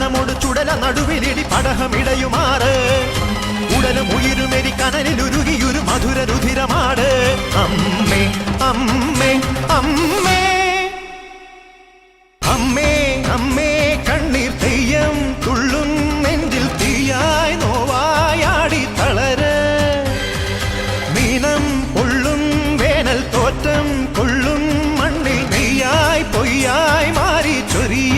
നടനമൊടു ചുടല നടുവിലിടി പടഹമിടയുമാറ് ഉടലും ഉയിരുമെരി കനലിലുരുകിയൊരു മധുര രുധിരമാട് അമ്മേ അമ്മേ അമ്മേ അമ്മേ അമ്മേ കണ്ണീർ തെയ്യം തുള്ളും നെഞ്ചിൽ തീയായി നോവായാടി തളര മീനം പൊള്ളും വേനൽ തോറ്റം കൊള്ളും മണ്ണിൽ നെയ്യായി പൊയ്യായി മാറി ചൊരിയ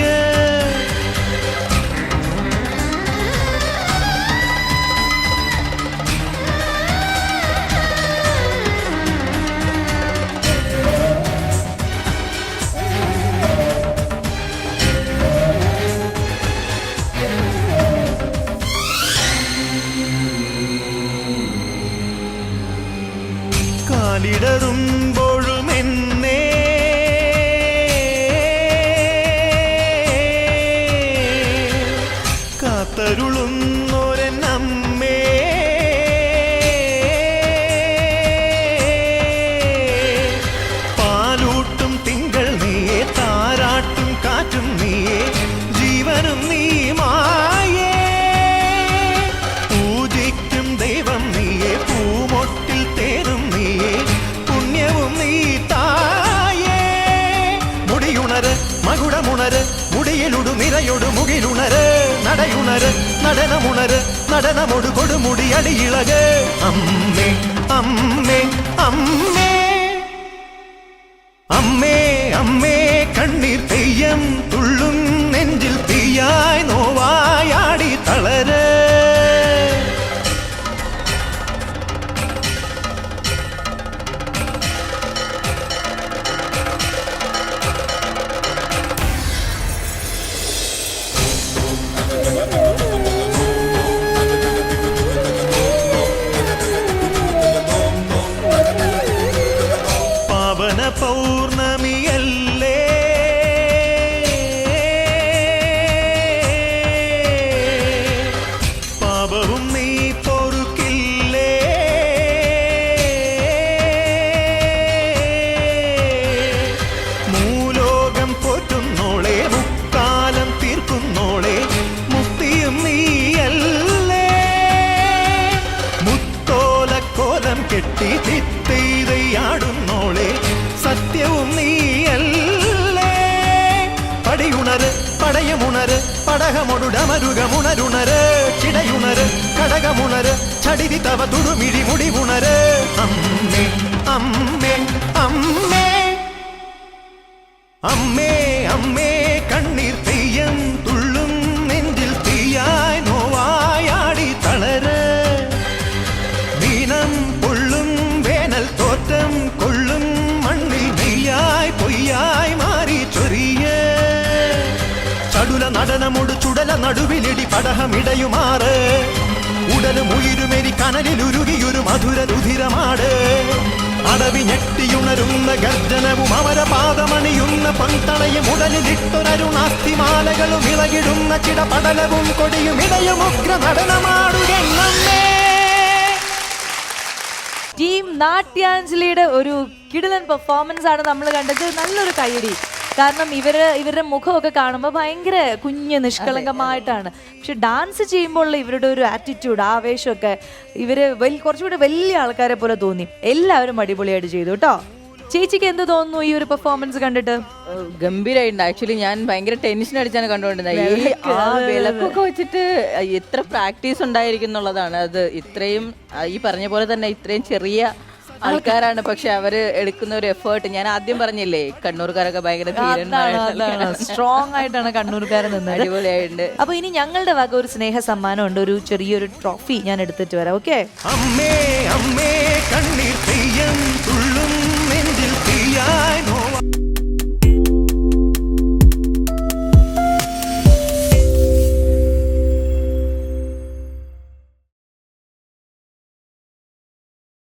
കാലിടറുമ്പോഴും എന്നെ കാത്തരുളുന്നോരമ്മേ പാലൂട്ടും തിങ്കൾ നീയേ താരാട്ടും കാറ്റും നീയേ ജീവനും നീ മായേ പൂജിക്കും ദൈവം നീയേ പൂമൊട്ടിൽ തേനും നീയേ പുണ്യവും നീ തായേ മുടിയുണര് മകുടമുണര് മുടിയിലുടു നിറയൊടു മുകിലുണര് നടയുണര് നടനമുണര് നടനമൊടു കൊടുമുടി അടിയിളക് അമ്മേ അമ്മേ അമ്മേ അമ്മേ അമ്മേ കണ്ണീർ തെയ്യം തുള്ളും നെഞ്ചിൽ തീയായി നോവായാടി തളര് പാവന പൗർണമിയല്ലേ പാപവും നീ പൊറുക്കില്ലേ മൂലോകം പോറ്റുന്നോളെ മുക്കാലം തീർക്കുന്നോളെ മുക്തിയും നീയല്ലേ മുത്തോലക്കോലം കെട്ടി ചിത്തൈതയാടുന്നോളെ സത്യവും നീയല്ലേ പടിയുണര് പടയമുണര് പടകമൊടുടമരുകമുണരുണര് ചിടയുണര് കടകമുണര് ചടിതി തവ തുടുമിഴി മുടിവുണര് അമ്മേ അമ്മേ അമ്മേ അമ്മേ അമ്മേ കണ്ണീർ തെയ്യം തുള്ളും നെഞ്ചിൽ തീയായി നോവായാടി തളര് മീനം പൊള്ളും വേനൽ തോറ്റം കൊള്ളും മണ്ണിൽ നെയ്യായി പൊയ്യായി മാറി ചൊരിയ ചടുല നടനമൊടു ചുടല നടുവിലിടി പടഹമിടയുമാറ് ഉടലും ഉയിരുമെരി കനലിലുരുകിയൊരു മധുര രുധിരമാട് അടവി ഞെട്ടിയുണരുന്ന ഗർജനവും അമരപാദമണിയുന്ന പൊൻതളയും ഉടലിലിട്ടൊരരുണാസ്തിമാലകളും ഇളകിടുന്ന ചിടപടലവും കൊടിയും ഇടയും ഉഗ്ര നടനമാടുകെന്നമ്മേ. ടീം നാട്യാഞ്ജലിയുടെ ഒരു കിടിലൻ പെർഫോമൻസ് ആണ് നമ്മൾ കണ്ടത്. നല്ലൊരു കൈയടി. കാരണം ഇവരുടെ മുഖമൊക്കെ കാണുമ്പോൾ ഭയങ്കര കുഞ്ഞ് നിഷ്കളങ്കമായിട്ടാണ്. പക്ഷെ ഡാൻസ് ചെയ്യുമ്പോൾ ഇവരുടെ ഒരു ആറ്റിറ്റ്യൂഡ്, ആവേശമൊക്കെ ഇവര് കുറച്ചുകൂടി വലിയ ആൾക്കാരെ പോലെ തോന്നി. എല്ലാവരും അടിപൊളിയായിട്ട് ചെയ്തു കേട്ടോ. ചേച്ചിക്ക് എന്ത് തോന്നുന്നു ഈ ഒരു പെർഫോമൻസ് കണ്ടിട്ട്? ഗംഭീരമായിട്ടുണ്ട്. ആക്ച്വലി ഞാൻ ഭയങ്കര ടെൻഷൻ അടിച്ചാണ് കണ്ടുകൊണ്ടിരുന്നത്. ഈ വിളക്കൊക്കെ വെച്ചിട്ട് എത്ര പ്രാക്ടീസ് ഉണ്ടായിരിക്കും എന്നുള്ളതാണ്. അത് ഇത്രയും ഈ പറഞ്ഞ പോലെ തന്നെ ഇത്രയും ചെറിയ ആൾക്കാരാണ്, പക്ഷെ അവര് എടുക്കുന്ന ഒരു എഫേർട്ട്. ഞാൻ ആദ്യം പറഞ്ഞില്ലേ കണ്ണൂർക്കാരൊക്കെ ഭയങ്കര സ്ട്രോങ് ആയിട്ടാണ് കണ്ണൂർക്കാരൻ നിന്നത്. അടിപൊളിയായിട്ടുണ്ട്. അപ്പൊ ഇനി ഞങ്ങളുടെ വക ഒരു സ്നേഹ സമ്മാനം ഉണ്ട്, ഒരു ചെറിയൊരു ട്രോഫി ഞാൻ എടുത്തിട്ട് വരാം. ഓക്കെ.